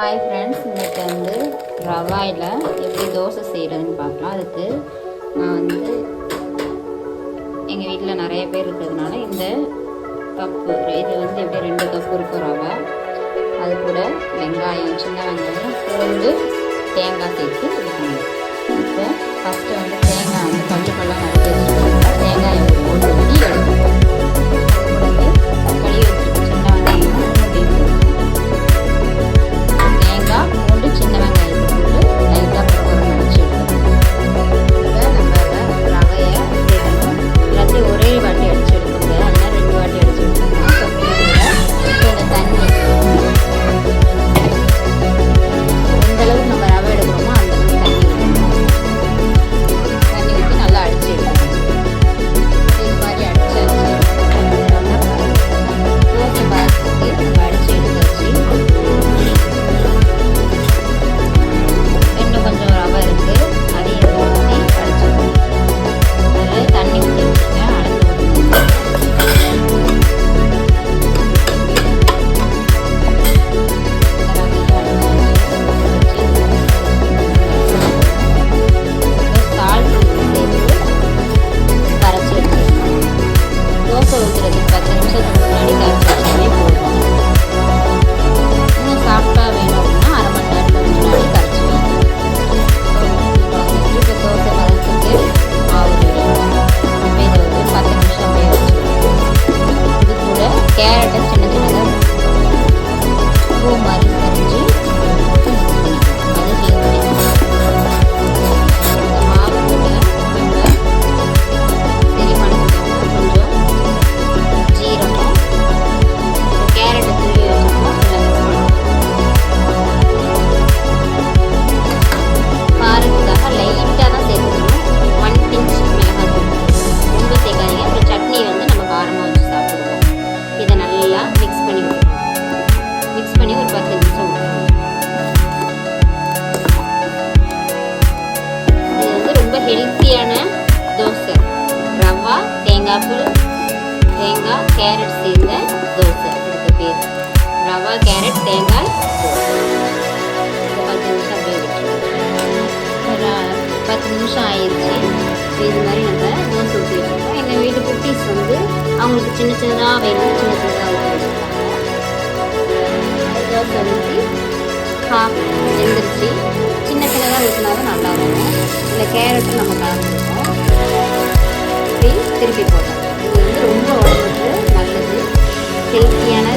Hi friends, இன்றைக்கி ரவாயில் எப்படி தோசை செய்கிறதுன்னு பார்க்கலாம். அதுக்கு நான் எங்கள் வீட்டில் நிறைய பேர் இருக்கிறதுனால இந்த கப்பு இது எப்படி 2 கப்பு இருக்கும் ரவை. அது கூட வெங்காயம், சின்ன வெங்காயம், பூண்டு, தேங்காய் சேர்த்து இருக்கணும். இப்போ ஃபஸ்ட்டு தேங்காய் கல்லுக்கெல்லாம் நறுக்கி வச்சுருக்கோம். தேங்காயை போட்டு ஊற்றி எடுக்கணும். கழுவி வச்சுருக்கோம் சின்ன வெங்காயம், பூண்டு, சின்ன வெங்காயத்தை போட்டு லைட்டாக குறை அடிச்சு எடுக்கணும். இப்போ நம்ம ரவையை சேர்க்கணும். எல்லாத்தையும் ஒரே வாட்டி அடிச்சு எடுக்கணும். அதனால் 2 வாட்டி அடிச்சு எடுக்கணும். இந்த தண்ணி எந்த அளவுக்கு நம்ம ரவை எடுக்கிறோமோ அந்த அளவுக்கு தண்ணி ஊற்றி நல்லா அடிச்சு எடுக்கணும். இது மாதிரி அடிச்சு தோசை பாத்திரத்துக்கு நம்ம அடிச்சு எடுத்தாச்சு. இன்னும் கொஞ்சம் ரவை இருக்குது, அதையும் ஊற்றி அடிச்சிடணும். அதில் தண்ணி ஊற்றி வச்சுருக்கேன், அளந்து ஊற்றணும். சால்ட் சேர்த்து கரைச்சி எடுத்துக்கணும். தோசை ஊற்றுறதுக்கு 10 நிமிஷத்துக்கு முன்னாடி கரைச்சி வச்சாலே போதும். இன்னும் சாஃப்டாக வேணும் அப்படின்னா அரை மணி நேரத்துக்கு முன்னாடி கரைச்சி வைக்கணும். இப்போ தோசை பதத்துக்கு மாவு இதை 10 நிமிஷம் வேக வச்சுருக்கோம். இது கூட கேரட்டை சின்ன சின்னதாக பூ மாதிரி செஞ்சு அது ஹெல்த்தி. இந்த மாவு கூட நம்ம செரிமானத்துக்காக கொஞ்சம் ஜீரகம், கேரட்டை துருவி வச்சுருக்கோம். காரத்துக்காக லைட்டாக தான் சேர்த்துக்கணும். 1 பிஞ்ச் மிளகாத்தூள், ரொம்ப சேர்க்காதீங்க. அப்புறம் சட்னி நம்ம காரமாக வச்சு சாப்பிடுவோம். இதை நல்லா மிக்ஸ் பண்ணி விட்டுருவோம். மிக்ஸ் பண்ணி ஒரு 10 நிமிஷம் விட்டுருவோம். இது ரொம்ப ஹெல்த்தியான தோசை. ரவா, தேங்காய், கேரட் சேர்ந்த தோசை. இதுக்கு பேர் ரவா, கேரட், தேங்காய் தோசை. 10 நிமிஷம் அப்படியே விட்டுருவோம். 10 நிமிஷம் ஆயிடுச்சு. இது மாதிரி நம்ம தோசை ஊற்றி வச்சுருக்கோம். எங்கள் வீட்டு குட்டீஸ் அவங்களுக்கு சின்ன சின்னதாக வேணும், சின்ன சின்னதாக ஊற்றி வச்சுருக்காங்க. தோசை ஊற்றி ஹாஃப் வெந்துருச்சு. சின்ன சின்னதாக ஊற்றினாலும் நல்லா இருக்கும். இல்லை கேரட்டும் நம்ம கலந்துருக்கோம். இப்படி திருப்பி போட்டோம். இது ரொம்ப உடம்புக்கு நல்லது, ஹெல்த்தியான